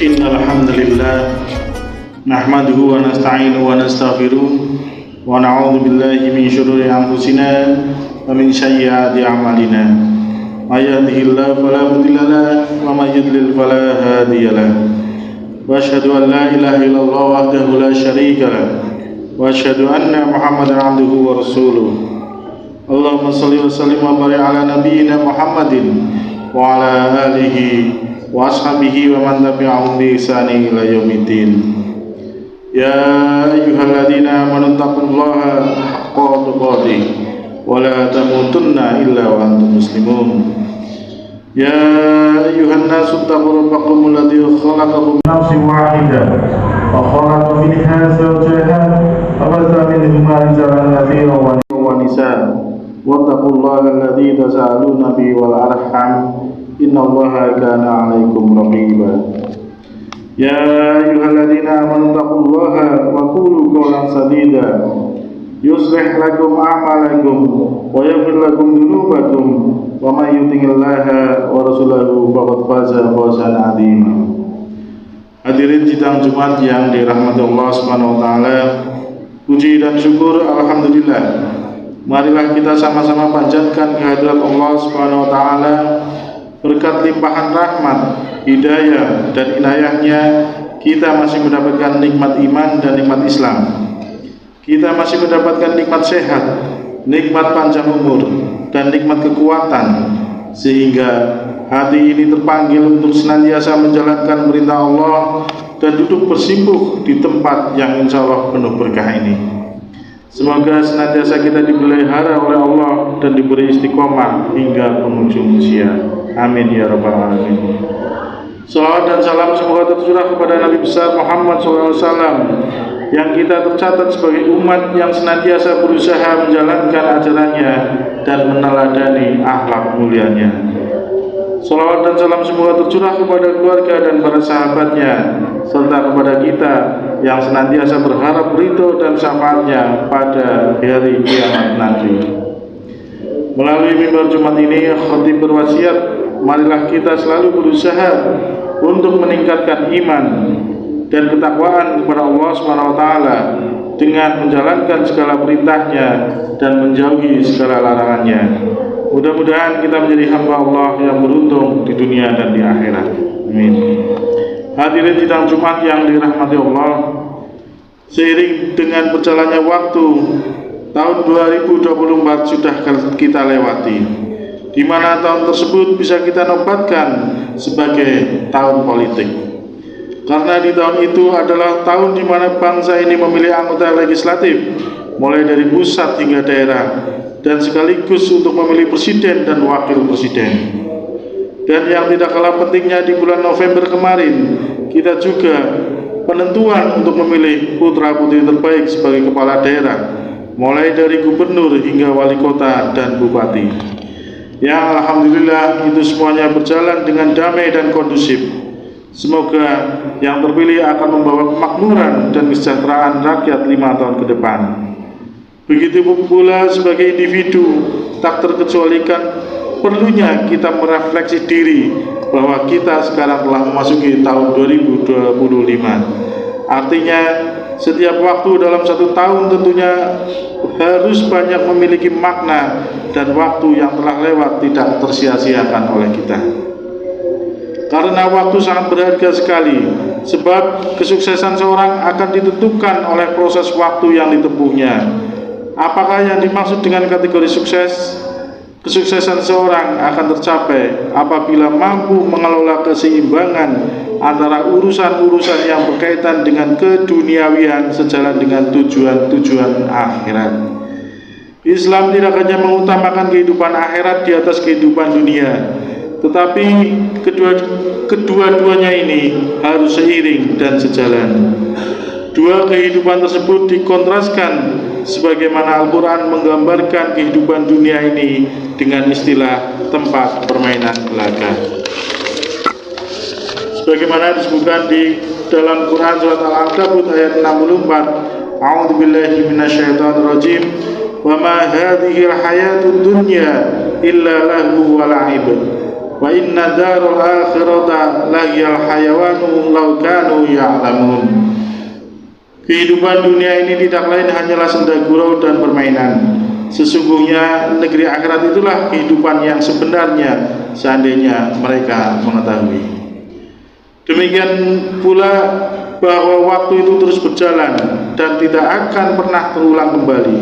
إن الحمد لله نحمده ونستعينه ونستغفره ونعوذ بالله من شرور أنفسنا ومن سيئات أعمالنا من يهده الله فلا مضل له ومن يضلل فلا هادي له وأشهد أن لا إله إلا الله وحده لا شريك له وأشهد أن محمدا عبده ورسوله اللهم صل وسلم وبارك على نبينا محمد وعلى آله وأصحابه ومن تبعهم بإحسان إلى يوم الدين يا أيها الذين آمنوا اتقوا الله حق تقاته ولا تموتن إلا وأنتم مسلمون يا أيها الناس اتقوا ربكم الذي خلقكم من نفس واحدة وخلق منها زوجها وبث منهما رجالا كثيرا ونساء واتقوا الله الذي تساءلون به والأرحام إن الله كان عليكم رقيبا يا أيها الذين آمنوا اتقوا الله وقولوا قولا سديدا يصلح لكم أعمالكم ويغفر لكم ذنوبكم ومن يطع الله ورسوله فقد فاز فوزا عظيما. Hadirin sidang Jumat yang dirahmati Allah Subhanahu wa taala, puji dan syukur alhamdulillah. Marilah kita sama-sama panjatkan kehadirat Allah Subhanahu wa taala. Berkat limpahan rahmat, hidayah dan inayahnya, kita masih mendapatkan nikmat iman dan nikmat Islam. Kita masih mendapatkan nikmat sehat, nikmat panjang umur, dan nikmat kekuatan, sehingga hati ini terpanggil untuk senantiasa menjalankan perintah Allah dan duduk bersimpuh di tempat yang insya Allah penuh berkah ini. Semoga senantiasa kita dipelihara oleh Allah dan diberi istiqomah hingga penghujung usia. Amin ya rabbal alamin. Salawat dan salam semoga tercurah kepada Nabi besar Muhammad SAW yang kita tercatat sebagai umat yang senantiasa berusaha menjalankan ajarannya dan meneladani akhlak mulianya. Salawat dan salam semoga tercurah kepada keluarga dan para sahabatnya serta kepada kita yang senantiasa berharap ridho dan syafaatnya pada hari kiamat nanti. Melalui mimbar Jumat ini, khatib berwasiat, marilah kita selalu berusaha untuk meningkatkan iman dan ketakwaan kepada Allah SWT dengan menjalankan segala perintahnya dan menjauhi segala larangannya. Mudah-mudahan kita menjadi hamba Allah yang beruntung di dunia dan di akhirat. Amin. Hadirin sidang Jumat yang dirahmati Allah, seiring dengan berjalannya waktu, tahun 2024 sudah kita lewati, di mana tahun tersebut bisa kita nobatkan sebagai tahun politik. Karena di tahun itu adalah tahun di mana bangsa ini memilih anggota legislatif, mulai dari pusat hingga daerah, dan sekaligus untuk memilih presiden dan wakil presiden. Dan yang tidak kalah pentingnya, di bulan November kemarin kita juga penentuan untuk memilih putra-putri terbaik sebagai kepala daerah, mulai dari gubernur hingga wali kota dan bupati. Yang alhamdulillah itu semuanya berjalan dengan damai dan kondusif. Semoga yang terpilih akan membawa kemakmuran dan kesejahteraan rakyat 5 tahun ke depan. Begitu pula sebagai individu, tak terkecualikan perlunya kita merefleksi diri bahwa kita sekarang telah memasuki tahun 2025. Artinya setiap waktu dalam satu tahun tentunya harus banyak memiliki makna, dan waktu yang telah lewat tidak tersia-siakan oleh kita. Karena waktu sangat berharga sekali, sebab kesuksesan seorang akan ditentukan oleh proses waktu yang ditempuhnya. Apakah yang dimaksud dengan kategori sukses? Kesuksesan seorang akan tercapai apabila mampu mengelola keseimbangan antara urusan-urusan yang berkaitan dengan keduniawian sejalan dengan tujuan-tujuan akhirat. Islam tidak hanya mengutamakan kehidupan akhirat di atas kehidupan dunia, tetapi kedua-duanya ini harus seiring dan sejalan. Dua kehidupan tersebut dikontraskan sebagaimana Al-Quran menggambarkan kehidupan dunia ini dengan istilah tempat permainan belaga. Sebagaimana disebutkan di dalam Quran surat Al-Ankabut ayat 64, A'udzubillahi minasyaitonirrajim, wa ma hadhil hayatud dunya illa lahu wa la'ib wa inna darul akhirata lahiyal hayawanu law kanu ya'lamun. Kehidupan dunia ini tidak lain hanyalah senda gurau dan permainan. Sesungguhnya negeri akhirat itulah kehidupan yang sebenarnya seandainya mereka mengetahui. Demikian pula bahwa waktu itu terus berjalan dan tidak akan pernah terulang kembali.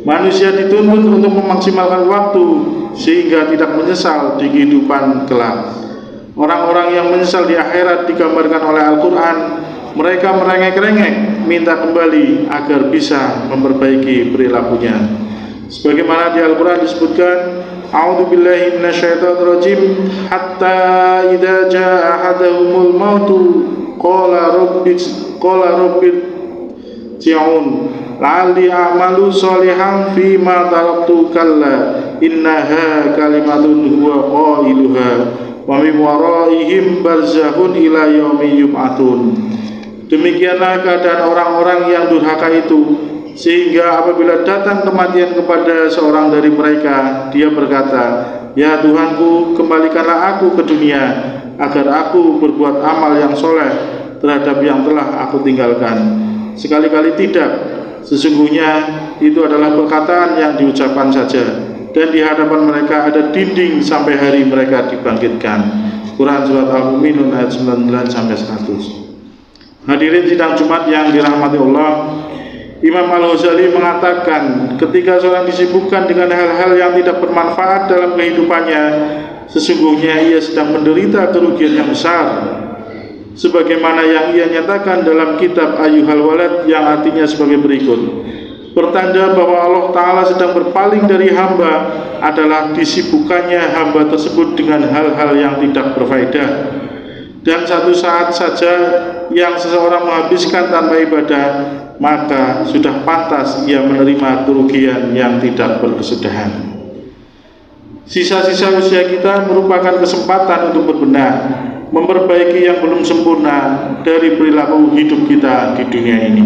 Manusia dituntut untuk memaksimalkan waktu sehingga tidak menyesal di kehidupan kelak. Orang-orang yang menyesal di akhirat digambarkan oleh Al-Quran. Mereka merengek-rengek minta kembali agar bisa memperbaiki perilakunya. Sebagaimana di Al-Quran disebutkan, A'udzubillahi minasyaitonirrajim, hatta idza jaa ahadahumul mautu qala rabbi ji'un la'alli a'malu sholihan fima taraktu kalla innaha kalimatun huwa qailuha wa min waraihim barzakhun ila yaumi yub'atsun. Demikianlah keadaan orang-orang yang durhaka itu, sehingga apabila datang kematian kepada seorang dari mereka, dia berkata, "Ya Tuhanku, kembalikanlah aku ke dunia agar aku berbuat amal yang soleh terhadap yang telah aku tinggalkan." Sekali-kali tidak. Sesungguhnya itu adalah perkataan yang diucapkan saja, dan di hadapan mereka ada dinding sampai hari mereka dibangkitkan. Quran Surat Al-Mu'minun ayat 99-100. Hadirin sidang Jumat yang dirahmati Allah, Imam Al-Ghazali mengatakan, ketika seorang disibukkan dengan hal-hal yang tidak bermanfaat dalam kehidupannya, sesungguhnya ia sedang menderita kerugian yang besar. Sebagaimana yang ia nyatakan dalam kitab Ayyuhal Walad, yang artinya sebagai berikut: pertanda bahwa Allah Ta'ala sedang berpaling dari hamba adalah disibukkannya hamba tersebut dengan hal-hal yang tidak berfaedah. Dan satu saat saja yang seseorang menghabiskan tanpa ibadah, maka sudah pantas ia menerima kerugian yang tidak berkesudahan. Sisa-sisa usia kita merupakan kesempatan untuk berbenah, memperbaiki yang belum sempurna dari perilaku hidup kita di dunia ini.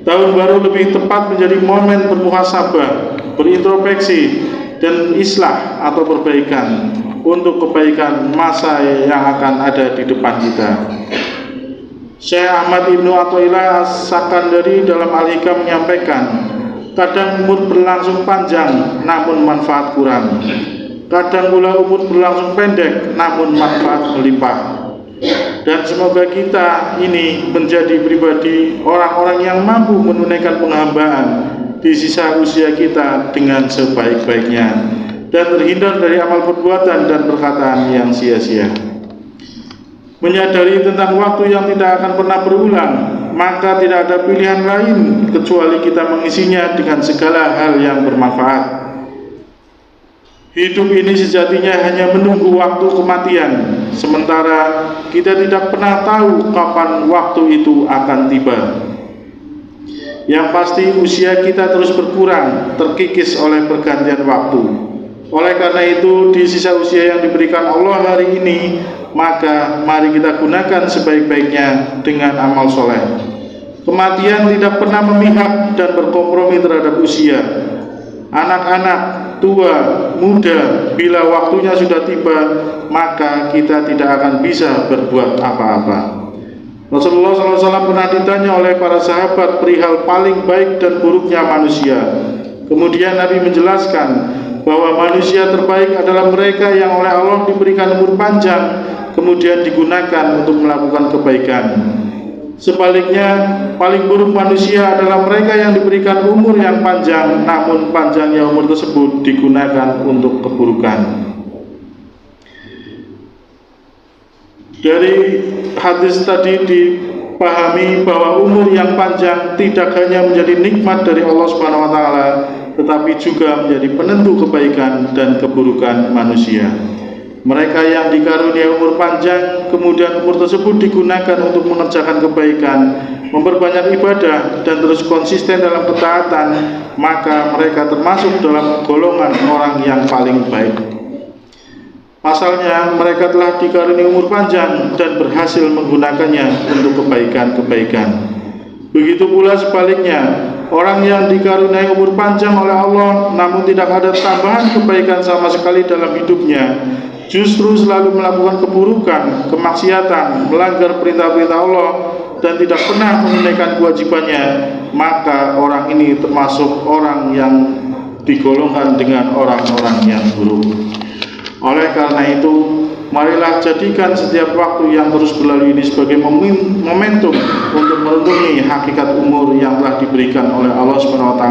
Tahun baru lebih tepat menjadi momen bermuhasabah, berintrospeksi, dan islah atau perbaikan untuk kebaikan masa yang akan ada di depan kita. Syekh Ahmad Ibnu Athaillah As-Sakandari dalam Al-Hikam menyampaikan, kadang umur berlangsung panjang namun manfaat kurang, kadang pula umur berlangsung pendek namun manfaat melimpah. Dan semoga kita ini menjadi pribadi orang-orang yang mampu menunaikan penghambaan di sisa usia kita dengan sebaik-baiknya, dan terhindar dari amal perbuatan dan perkataan yang sia-sia. Menyadari tentang waktu yang tidak akan pernah berulang, maka tidak ada pilihan lain kecuali kita mengisinya dengan segala hal yang bermanfaat. Hidup ini sejatinya hanya menunggu waktu kematian, sementara kita tidak pernah tahu kapan waktu itu akan tiba. Yang pasti usia kita terus berkurang, terkikis oleh pergantian waktu. Oleh karena itu, di sisa usia yang diberikan Allah hari ini, maka mari kita gunakan sebaik-baiknya dengan amal soleh. Kematian tidak pernah memihak dan berkompromi terhadap usia. Anak-anak, tua, muda, bila waktunya sudah tiba, maka kita tidak akan bisa berbuat apa-apa. Rasulullah SAW pernah ditanya oleh para sahabat perihal paling baik dan buruknya manusia. Kemudian Nabi menjelaskan bahwa manusia terbaik adalah mereka yang oleh Allah diberikan umur panjang, kemudian digunakan untuk melakukan kebaikan. Sebaliknya, paling buruk manusia adalah mereka yang diberikan umur yang panjang, namun panjangnya umur tersebut digunakan untuk keburukan. Dari hadis tadi dipahami bahwa umur yang panjang tidak hanya menjadi nikmat dari Allah Subhanahu wa taala, tetapi juga menjadi penentu kebaikan dan keburukan manusia. Mereka yang dikaruniai umur panjang, kemudian umur tersebut digunakan untuk mengerjakan kebaikan, memperbanyak ibadah, dan terus konsisten dalam ketaatan, maka mereka termasuk dalam golongan orang yang paling baik. Pasalnya, mereka telah dikaruniai umur panjang dan berhasil menggunakannya untuk kebaikan-kebaikan. Begitu pula sebaliknya, orang yang dikaruniai umur panjang oleh Allah namun tidak ada tambahan kebaikan sama sekali dalam hidupnya, justru selalu melakukan keburukan, kemaksiatan, melanggar perintah-perintah Allah dan tidak pernah menunaikan kewajibannya, maka orang ini termasuk orang yang digolongkan dengan orang-orang yang buruk. Oleh karena itu, marilah jadikan setiap waktu yang terus berlalu ini sebagai momentum untuk merenungi hakikat umur yang telah diberikan oleh Allah SWT.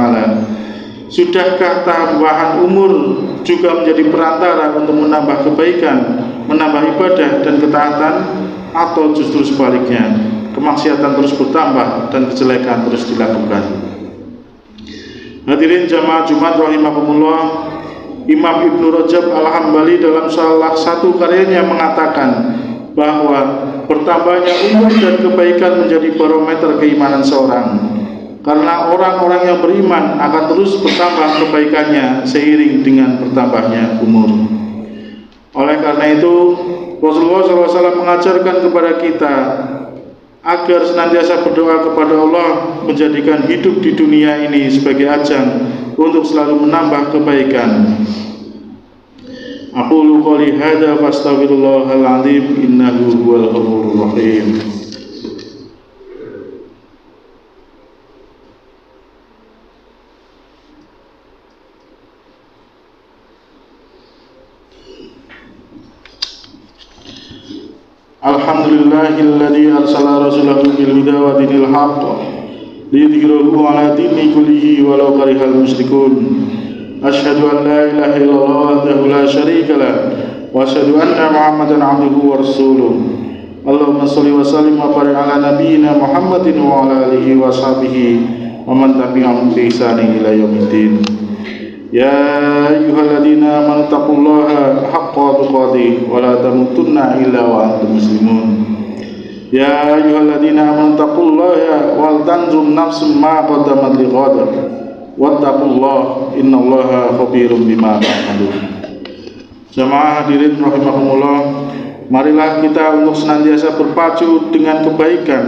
Sudahkah tambahan umur juga menjadi perantara untuk menambah kebaikan, menambah ibadah dan ketaatan, atau justru sebaliknya, kemaksiatan terus bertambah dan kejelekan terus dilakukan? Hadirin jamaah Jumat rahimakumullah, Imam Ibnu Rajab Al-Hambali dalam salah satu karyanya mengatakan bahwa bertambahnya umur dan kebaikan menjadi barometer keimanan seorang, karena orang-orang yang beriman akan terus bertambah kebaikannya seiring dengan bertambahnya umur. Oleh karena itu, Rasulullah SAW mengajarkan kepada kita agar senantiasa berdoa kepada Allah menjadikan hidup di dunia ini sebagai ajang untuk selalu menambah kebaikan. Aqulu qouli hadza fastaghfirullahal azim innahu huwal ghafurur rahim. Alhamdulillahilladzi arsala rasulahu bil huda wa dinil haqq liyudhhirahu 'ala dini kullihi walau karihal musyrikun. Asyhadu an la ilaha illallah wahdahu la syarika lah wa asyhadu anna Muhammadan 'abduhu wa rasuluh. Allahumma shalli wa sallim wa barik 'ala nabiyyina Muhammadin wa 'ala alihi wa sahbihi wa man tabi'ahum bi ihsanin ila yaumiddin. Ya ayyuhalladzina amanu taqullaha haqqa tuqatih wa la tamutunna illa wa antum muslimun. Ya ayyuhalladzina amanu taqullaha wal tanzur nafsum ma qaddamat lighad wattaqullaha innallaha khabirum bima ta'malun. Jamaah hadirin rahimakumullah, marilah kita untuk senantiasa berpacu dengan kebaikan,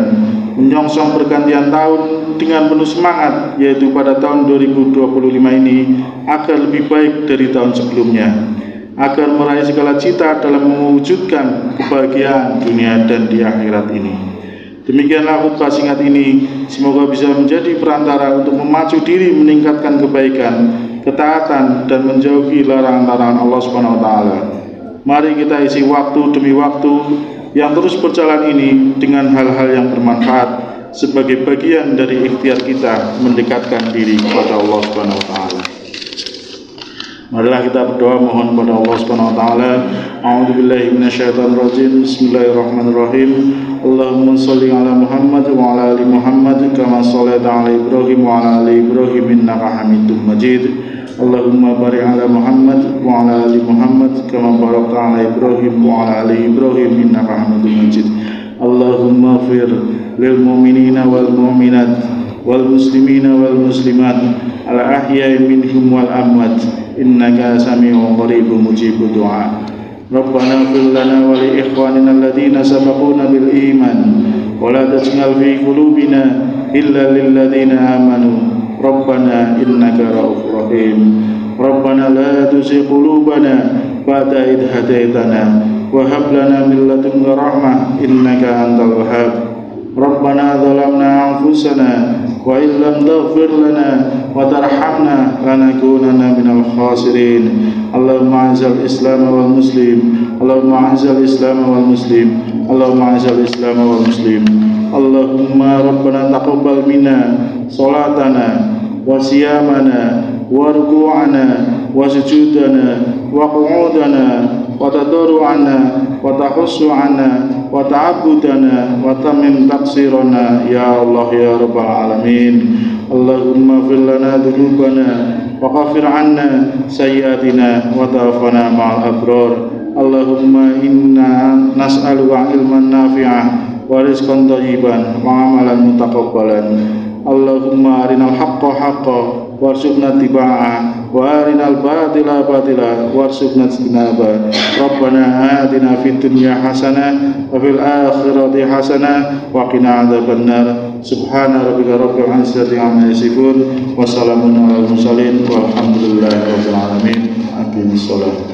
menyongsong pergantian tahun dengan penuh semangat, yaitu pada tahun 2025 ini agar lebih baik dari tahun sebelumnya, agar meraih segala cita dalam mewujudkan kebahagiaan dunia dan di akhirat ini. Demikianlah khutbah singkat ini, semoga bisa menjadi perantara untuk memacu diri meningkatkan kebaikan, ketaatan dan menjauhi larangan-larangan Allah SWT. Mari kita isi waktu demi waktu yang terus berjalan ini dengan hal-hal yang bermanfaat sebagai bagian dari ikhtiar kita mendekatkan diri kepada Allah SWT. Marilah kita berdoa mohon kepada Allah SWT. A'udzubillahi minasyaitonirrajim. Bismillahirrahmanirrahim. Allahumma shalli ala Muhammad wa ala ali Muhammad kama shallaita ala Ibrahim wa ala ali Ibrahim innaka Hamidum Majid. Allahumma barik ala Muhammad wa ala ali Muhammad kama barakta ala Ibrahim wa ala ali Ibrahim innaka Hamidum Majid. Allahumma ighfir lil mu'minina wal mu'minat wal muslimina wal muslimat al ahya'i minhum wal amwat innaka sami'un qaribun mujibud du'a. Rabbana ighfir lana wa li ikhwanina alladhina sabaquna bil iman wa la taj'al fi qulubina illa lil ladzina amanu. Rabbana innaka ra'ufur rahim. Rabbana la tuzigh qulubana ba'da idh hadaitana wa hab lana min ladunka rahmah innaka antal wahhab. Rabbana zalamna anfusana wa illam taghfir lana wa tarhamna lanakunanna minal khasirin. Allahumma a'izal Islam wal muslim. Allahumma a'izal Islam wal muslim. Allahumma a'izal Islam wal muslim. Allahumma rabbana taqabbal minna salatana wa siyamana wa ruku'ana wa sujudana wa qu'udana wa tadarru'ana wa tahussu'ana wa ta'abudana wa tamim taqsirana ya Allah ya Rabbal Alamin. Allahumma fir lana dhunubana wa ghafir 'anna sayyi'atina wa tawaffana ma'al abrar. Allahumma inna nas'aluka ilman nafi'ah wa rizqan thayyiban wa amalan mutaqabbalan. Allahumma arinal haqqa haqqan warzuqna ittiba'ah wa arinal batila batila warzuqna ijtinaba. Rabbana atina fid dunya hasanah wa fil akhirati hasanah wa qina adzabannar. Subhana rabbika rabbil izzati amma yasifun wa salamun alal mursalin walhamdulillahi rabbil alamin. Aqimissalah.